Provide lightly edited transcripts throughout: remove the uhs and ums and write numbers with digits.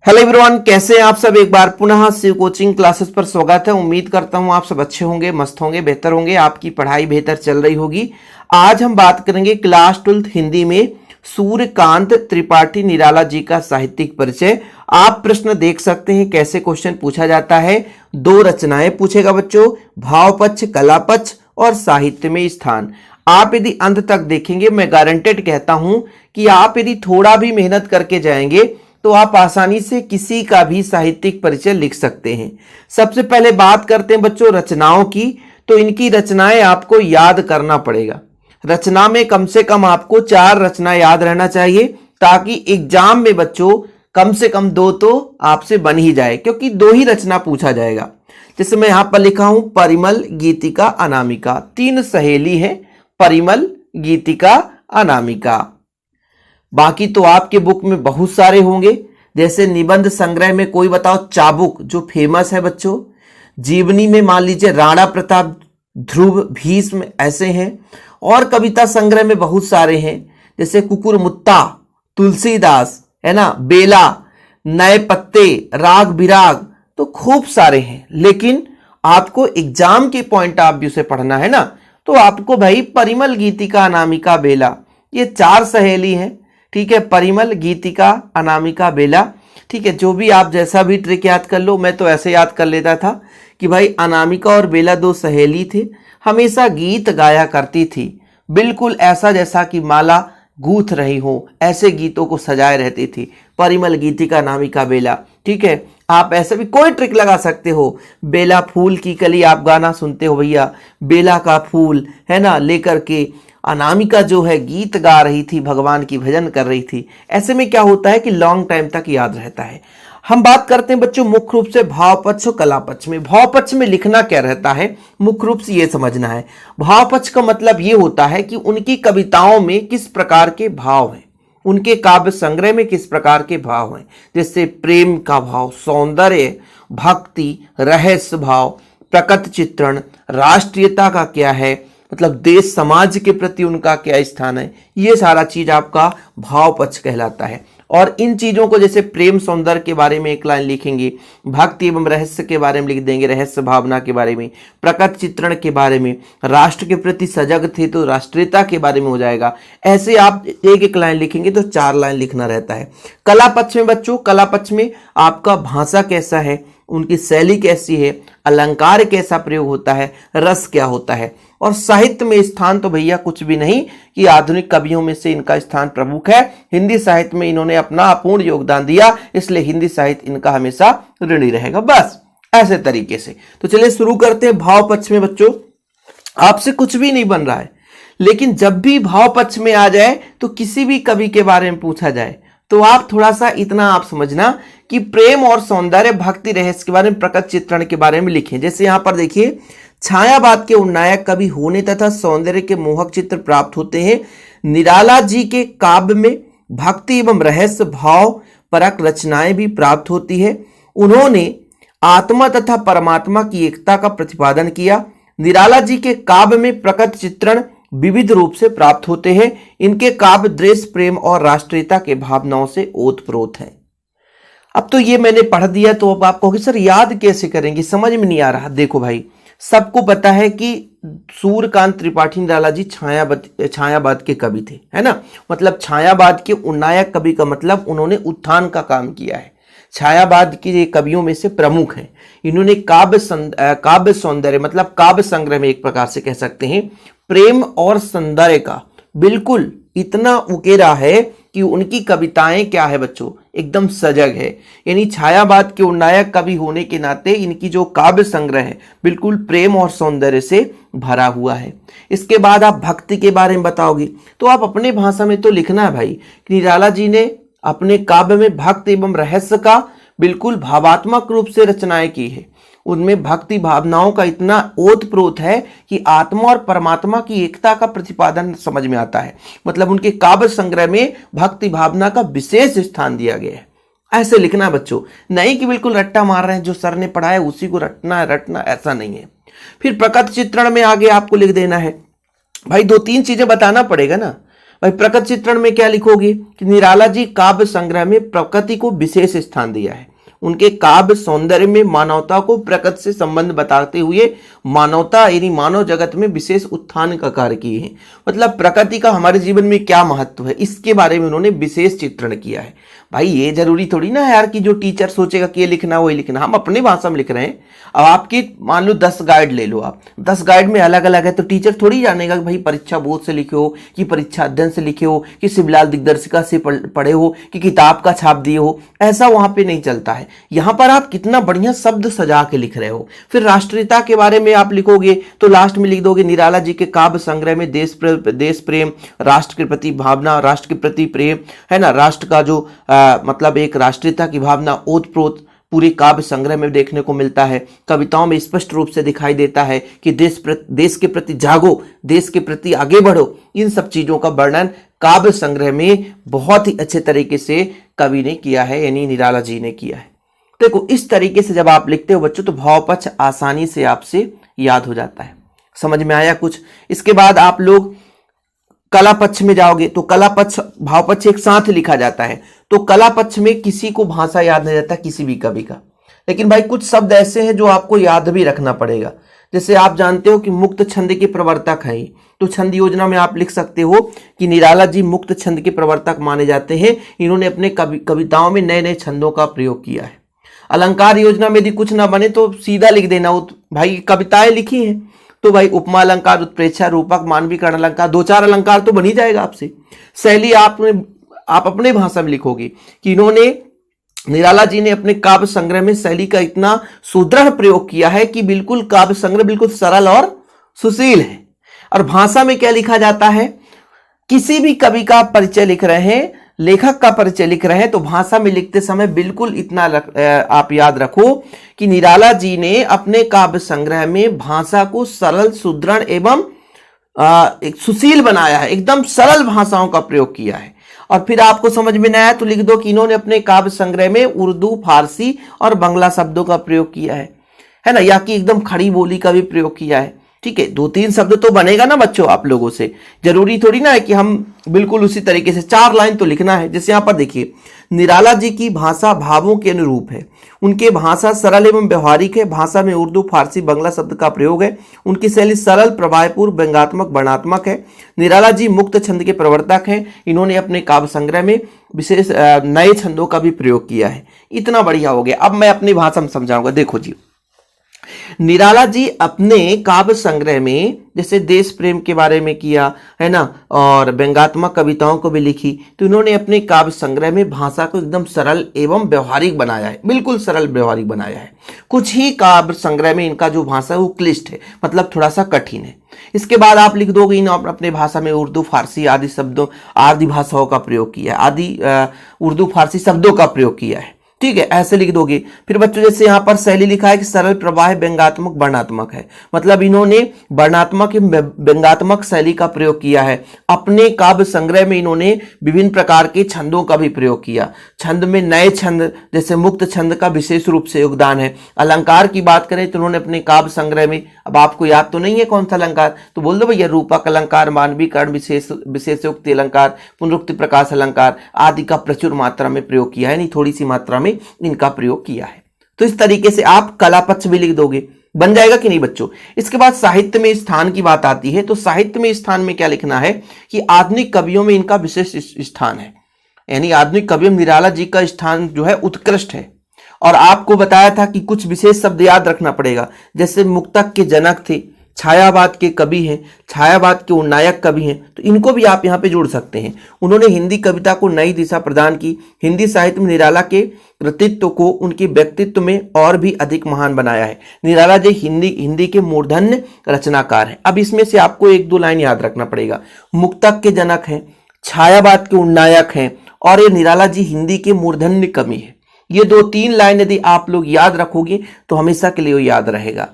Hello everyone, कैसे हैं आप सब। एक बार पुनः शिव कोचिंग क्लासेस पर स्वागत है। उम्मीद करता हूं आप सब अच्छे होंगे, मस्त होंगे, बेहतर होंगे, आपकी पढ़ाई बेहतर चल रही होगी। आज हम बात करेंगे क्लास 12 हिंदी में सूर्यकांत त्रिपाठी निराला जी का साहित्यिक परिचय। आप प्रश्न देख सकते हैं कैसे क्वेश्चन पूछा जाता है। दो रचनाएं पूछेगा बच्चों, भाव पक्ष, कला पक्ष और साहित्य में स्थान। आप यदि अंत तक देखेंगे, मैं गारंटेड कहता हूं कि आप यदि थोड़ा भी मेहनत करके जाएंगे तो आप आसानी से किसी का भी साहित्यिक परिचय लिख सकते हैं। सबसे पहले बात करते हैं बच्चों रचनाओं की। तो इनकी रचनाएं आपको याद करना पड़ेगा। रचना में कम से कम आपको 4 रचना याद रहना चाहिए, ताकि एग्जाम में बच्चों कम से कम 2 तो आपसे बन ही जाए, क्योंकि 2 ही रचना पूछा जाएगा। जैसे मैं यहां पर लिखा हूं परिमल, गीतिका, अनामिका। 3 सहेली है, परिमल, गीतिका, अनामिका। बाकी तो आपके बुक में बहुत सारे होंगे। जैसे निबंध संग्रह में कोई बताओ चाबुक, जो फेमस है बच्चों। जीवनी में मान लीजिए राणा प्रताप, ध्रुव, भीष्म, ऐसे हैं। और कविता संग्रह में बहुत सारे हैं, जैसे कुकुरमुत्ता, तुलसीदास, है ना, बेला, नए पत्ते, राग बिराग। तो खूब सारे हैं, लेकिन आपको एग्जाम के पॉइंट ऑफ व्यू से पढ़ना है ना, तो आपको भाई परिमल, गीतिका, अनामिका, बेला, ये 4 सहेली हैं। ठीक है, परिमल, गीतिका, अनामिका, बेला। ठीक है, जो भी आप जैसा भी ट्रिक याद कर लो। मैं तो ऐसे याद कर लेता था कि भाई अनामिका और बेला 2 सहेली थे, हमेशा गीत गाया करती थी, बिल्कुल ऐसा जैसा कि माला गूंथ रही हो, ऐसे गीतों को सजाए रहती थी। परिमल, गीतिका, अनामिका, बेला। ठीक है, आप ऐसे भी कोई ट्रिक लगा सकते हो। बेला फूल की कली, आप गाना सुनते हो भैया, बेला का फूल, है ना, लेकर के अनामिका जो है गीत गा रही थी, भगवान की भजन कर रही थी। ऐसे में क्या होता है कि लॉन्ग टाइम तक याद रहता है। हम बात करते हैं बच्चों मुख्य रूप से भाव पक्ष और कला पक्ष में। भाव पक्ष में लिखना क्या रहता है, मुख्य रूप से यह समझना है। भाव पक्ष का मतलब यह होता है कि उनकी कविताओं में किस प्रकार के भाव हैं, उनके काव्य संग्रह में किस प्रकार के भाव हैं। जैसे प्रेम का भाव, सौंदर्य, भक्ति, रहस्य भाव, प्रकट चित्रण, राष्ट्रीयता का क्या है, मतलब देश समाज के प्रति उनका क्या स्थान है, ये सारा चीज आपका भाव पक्ष कहलाता है। और इन चीजों को जैसे प्रेम सौंदर्य के बारे में एक लाइन लिखेंगे, भक्ति एवं रहस्य के बारे में लिख देंगे, रहस्य भावना के बारे में, प्रकट चित्रण के बारे में, राष्ट्र के प्रति सजग थे तो राष्ट्रीयता के बारे में हो जाएगा। ऐसे आप एक एक लाइन लिखेंगे तो 4 लाइन लिखना रहता है। कला पक्ष में बच्चों, कला पक्ष में आपका भाषा कैसा है, उनकी शैली कैसी है, अलंकार कैसा प्रयोग होता है, रस क्या होता है। और साहित्य में स्थान तो भैया कुछ भी नहीं कि आधुनिक कवियों में से इनका स्थान प्रमुख है। हिंदी साहित्य में इन्होंने अपना अपूर्ण योगदान दिया, इसलिए हिंदी साहित्य इनका हमेशा ऋणी रहेगा। बस ऐसे तरीके से। तो चलिए शुरू करते हैं। भाव पक्ष में बच्चों आपसे कुछ भी नहीं बन रहा है, लेकिन जब भी भाव पक्ष में आ जाए तो किसी भी कवि के बारे में पूछा जाए तो आप थोड़ा सा इतना आप समझना कि प्रेम और सौंदर्य, भक्ति, रहस्य के बारे में, प्रकट चित्रण के बारे में लिखें। जैसे यहां पर देखिए, छायावाद के उन्नायक कवि होने तथा सौंदर्य के मोहक चित्र प्राप्त होते हैं। निराला जी के काव्य में भक्ति एवं रहस्य भाव परक रचनाएं भी प्राप्त होती है। उन्होंने आत्मा तथा परमात्मा की एकता का प्रतिपादन किया। निराला जी के काव्य में प्रकट चित्रण विविध रूप से प्राप्त होते हैं। इनके काव्य देश प्रेम और राष्ट्रीयता के भावनाओं से ओतप्रोत हैं। अब तो ये मैंने पढ़ दिया, तो अब आप कहोगे सर याद कैसे करेंगे, समझ में नहीं आ रहा। देखो भाई, सबको पता है कि सूर्यकांत त्रिपाठी निराला जी छायावाद के कवि थे, है ना। मतलब छायावाद के उन्नायक कवि का मतलब उन्होंने उत्थान का काम किया है। छायावाद के कवियों में से प्रमुख हैं। इन्होंने काव्य सौंदर्य मतलब काव्य संग्रह में एक प्रकार से कह सकते हैं प्रेम और सौंदर्य का बिल्कुल इतना उकेरा है कि उनकी कविताएं क्या है बच्चों, एकदम सजग है। यानी छायावाद के उन्नायक कवि होने के नाते इनकी जो काव्य संग्रह है बिल्कुल प्रेम और सौंदर्य से भरा हुआ है। इसके बाद आप भक्ति के बारे में बताओगे तो आप अपने भाषा में तो लिखना है भाई कि निराला जी ने अपने काव्य में भक्ति एवं रहस्य का बिल्कुल भावात्मक रूप से रचनाएं की है। उनमें भक्ति भावनाओं का इतना ओतप्रोत है कि आत्मा और परमात्मा की एकता का प्रतिपादन समझ में आता है। मतलब उनके काव्य संग्रह में भक्ति भावना का विशेष स्थान दिया गया है। ऐसे लिखना बच्चों, नहीं कि बिल्कुल रट्टा मार रहे हैं, जो सर ने पढ़ाया उसी को रटना, ऐसा नहीं है। फिर प्रकट चित्रण में आगे आपको लिख देना है। भाई 2-3 चीजें बताना पड़ेगा ना। भाई प्रकट चित्रण में क्या लिखोगे कि निराला जी काव्य संग्रह में प्रकृति को विशेष स्थान दिया है। उनके काव्य सौंदर्य में मानवता को प्रकृति से संबंध बताते हुए मानवता यानी मानव जगत में विशेष उत्थान का कार्य किए हैं। मतलब प्रकृति का हमारे जीवन में क्या महत्व है इसके बारे में उन्होंने विशेष चित्रण किया है। भाई ये जरूरी थोड़ी ना है यार कि जो टीचर सोचेगा कि ये लिखना वही लिखना, हम अपने भाषा में लिख रहे हैं। अब आपकी मान लो 10 गाइड ले लो, आप 10 गाइड में अलग अलग है तो टीचर थोड़ी जानेगा कि भाई परीक्षा बोध से लिखे हो कि परीक्षा अध्ययन से लिखे हो कि शिवलाल दिग्दर्शिका से पढ़े हो कि किताब का छाप दिए हो, ऐसा वहां पे नहीं चलता है। यहां पर आप कितना बढ़िया शब्द सजा के लिख रहे हो। फिर राष्ट्रीयता के बारे में आप लिखोगे तो लास्ट में लिख दोगे निराला जी के काव्य संग्रह में देश प्रेम, राष्ट्र के प्रति भावना, राष्ट्र के प्रति प्रेम है ना, राष्ट्र का जो मतलब एक राष्ट्रीयता की भावना ओतप्रोत पूरे काव्य संग्रह में देखने को मिलता है। कविताओं में स्पष्ट रूप से दिखाई देता है कि देश के प्रति जागो, देश के प्रति आगे बढ़ो। इन सब चीजों का वर्णन काव्य संग्रह में बहुत ही अच्छे तरीके से कवि ने किया है, यानी निराला जी ने किया है। देखो इस तरीके से जब आप लिखते हो बच्चों तो भावपक्ष आसानी से आपसे याद हो जाता है। समझ में आया कुछ? इसके बाद आप लोग कला पक्ष में जाओगे तो कला पक्ष भाव पक्ष एक साथ लिखा जाता है। तो कला पक्ष में किसी को भाषा याद नहीं रहता किसी भी कवि का, लेकिन भाई कुछ शब्द ऐसे हैं जो आपको याद भी रखना पड़ेगा। जैसे आप जानते हो कि मुक्त छंद के प्रवर्तक हैं, तो छंद योजना में आप लिख सकते हो कि निराला जी मुक्त छंद के प्रवर्तक माने जाते हैं। इन्होंने अपने कविताओं में नए नए छंदों का प्रयोग किया है। अलंकार योजना में यदि कुछ ना बने तो सीधा लिख देना भाई कविताएं लिखी हैं तो भाई उपमा अलंकार, उत्प्रेक्षा, रूपक, मानवीकरण अलंकार, 2-4 अलंकार तो बन ही जाएगा आपसे। शैली आप अपने भाषा में लिखोगे कि इन्होंने निराला जी ने अपने काव्य संग्रह में शैली का इतना सुदृढ़ प्रयोग किया है कि बिल्कुल काव्य संग्रह बिल्कुल सरल और सुशील है। और भाषा में क्या लिखा जाता है, किसी भी कवि का परिचय लिख रहे हैं, लेखक का परिचय लिख रहे हैं तो भाषा में लिखते समय बिल्कुल इतना आप याद रखो कि निराला जी ने अपने काव्य संग्रह में भाषा को सरल, सुदृढ़ एवं एक सुशील बनाया है। एकदम सरल भाषाओं का प्रयोग किया है। और फिर आपको समझ में नहीं आया तो लिख दो कि इन्होंने अपने काव्य संग्रह में उर्दू, फारसी और बांग्ला शब्दों का प्रयोग किया है ना, या कि एकदम खड़ी बोली का भी प्रयोग किया है। ठीक है, 2-3 शब्द तो बनेगा ना बच्चों आप लोगों से, जरूरी थोड़ी ना है कि हम बिल्कुल उसी तरीके से 4 लाइन तो लिखना है। जैसे यहां पर देखिए निराला जी की भाषा भावों के अनुरूप है, उनके भाषा सरल एवं व्यवहारिक है, भाषा में उर्दू, फारसी, बांग्ला शब्द का प्रयोग है, उनकी शैली सरल, प्रवाहपूर्ण, व्यंग्यात्मक, वर्णनात्मक है। निराला जी मुक्त छंद के प्रवर्तक हैं, इन्होंने अपने काव्य संग्रह में विशेष नए छंदों का भी प्रयोग किया है। इतना बढ़िया हो गया। अब मैं अपनी भाषा में समझाऊंगा। देखो जी, निराला जी अपने काव्य संग्रह में जैसे देश प्रेम के बारे में किया है ना, और व्यंग्यात्मक कविताओं को भी लिखी, तो इन्होंने अपने काव्य संग्रह में भाषा को एकदम सरल एवं व्यवहारिक बनाया है, बिल्कुल सरल व्यवहारिक बनाया है। कुछ ही काव्य संग्रह में इनका जो भाषा है वो क्लिष्ट है, मतलब थोड़ा सा कठिन है। इसके बाद आप लिख दोगे इन अपने भाषा में उर्दू, फारसी आदि शब्दों, आदि भाषाओं का प्रयोग किया है, आदि उर्दू, फारसी शब्दों का प्रयोग किया है। ठीक है, ऐसे लिख दोगे। फिर बच्चों जैसे यहां पर शैली लिखा है कि सरल, प्रवाह, व्यंग्यात्मक, वर्णनात्मक है, मतलब इन्होंने वर्णनात्मक व्यंग्यात्मक शैली का प्रयोग किया है। अपने काव्य संग्रह में इन्होंने विभिन्न प्रकार के छंदों का भी प्रयोग किया। छंद में नए छंद जैसे मुक्त छंद का विशेष रूप से योगदान है। अलंकार की बात करें तो उन्होंने अपने काव्य संग्रह में, अब आपको याद तो नहीं है कौन सा अलंकार, तो बोल दो भैया, रूपक अलंकार, मानवीकरण, विशेषोक्ति अलंकार, पुनरुक्ति प्रकाश अलंकार आदि का प्रचुर मात्रा में प्रयोग किया है, नहीं थोड़ी सी मात्रा में इनका प्रयोग किया है। तो इस तरीके से आप कला पक्ष भी लिख दोगे, बन जाएगा कि नहीं बच्चों। इसके बाद साहित्य में स्थान की बात आती है, तो साहित्य में स्थान में क्या लिखना है कि आधुनिक कवियों में इनका विशेष स्थान है, यानी आधुनिक कवियों में निराला जी का स्थान जो है उत्कृष्ट है। और आपको बताया था कि कुछ विशेष शब्द याद रखना पड़ेगा, जैसे मुक्तक के जनक थे, छायावाद के कवि हैं, छायावाद के उन्नायक कवि हैं, तो इनको भी आप यहाँ पे जोड़ सकते हैं। उन्होंने हिंदी कविता को नई दिशा प्रदान की। हिंदी साहित्य में निराला के कृतित्व को उनके व्यक्तित्व में और भी अधिक महान बनाया है। निराला जी हिंदी के मूर्धन्य रचनाकार हैं। अब इसमें से आपको 1-2 लाइन याद रखना पड़ेगा। मुक्तक के जनक हैं, छायावाद के उन्नायक हैं, और ये निराला जी हिंदी के मूर्धन्य कवि है। ये 2-3 लाइन यदि आप लोग याद रखोगे तो हमेशा के लिए याद रहेगा।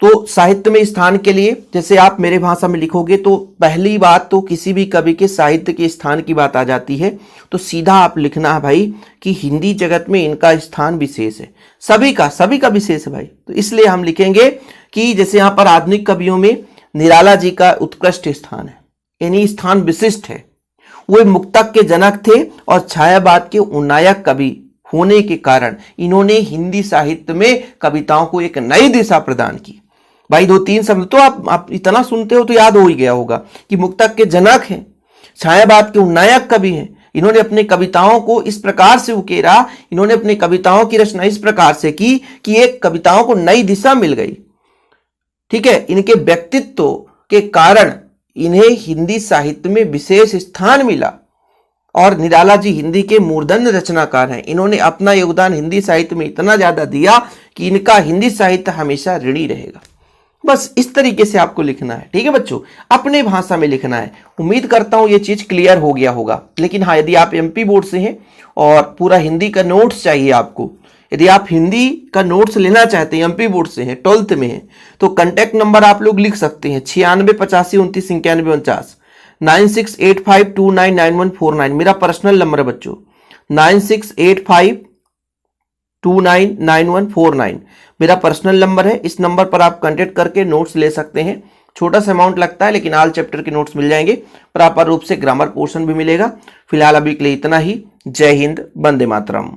तो साहित्य में स्थान के लिए जैसे आप मेरे भाषा में लिखोगे तो पहली बात तो किसी भी कवि के साहित्य के स्थान की बात आ जाती है, तो सीधा आप लिखना है भाई कि हिंदी जगत में इनका स्थान विशेष है, सभी का विशेष है भाई। तो इसलिए हम लिखेंगे कि जैसे यहाँ पर आधुनिक कवियों में निराला जी का उत्कृष्ट स्थान है। यानी स्थान विशिष्ट है। वो मुक्तक के जनक थे और छायावाद के उन्नायक कवि होने के कारण इन्होंने हिंदी साहित्य में कविताओं को एक नई दिशा प्रदान की। भाई 2-3 शब्द तो आप इतना सुनते हो तो याद हो ही गया होगा कि मुक्तक के जनक हैं, छायावाद के उन्नायक कवि हैं। इन्होंने अपने कविताओं को इस प्रकार से उकेरा, इन्होंने अपनी कविताओं की रचना इस प्रकार से की कि एक कविताओं को नई दिशा मिल गई। ठीक है, इनके व्यक्तित्व के कारण इन्हें हिंदी साहित्य में विशेष स्थान मिला। और निराला जी हिंदी के मूर्धन्य रचनाकार हैं। इन्होंने अपना योगदान हिंदी साहित्य में इतना ज्यादा दिया कि इनका हिंदी साहित्य हमेशा ऋणी रहेगा। बस इस तरीके से आपको लिखना है। ठीक है बच्चों, अपने भाषा में लिखना है। उम्मीद करता हूं ये चीज क्लियर हो गया होगा। लेकिन हाँ, यदि आप एमपी बोर्ड से हैं और पूरा हिंदी का नोट्स चाहिए आपको, यदि आप हिंदी का नोट्स लेना चाहते हैं, एमपी बोर्ड से हैं, 12th में हैं, तो कांटेक्ट नंबर आप लोग लिख सकते हैं 9685299149, 9685299149 मेरा पर्सनल नंबर है बच्चों, 9685299149 मेरा पर्सनल नंबर है। इस नंबर पर आप कांटेक्ट करके नोट्स ले सकते हैं। छोटा सा अमाउंट लगता है, लेकिन ऑल चैप्टर के नोट्स मिल जाएंगे। प्रॉपर रूप से ग्रामर पोर्शन भी मिलेगा। फिलहाल अभी के लिए इतना ही। जय हिंद, वंदे मातरम।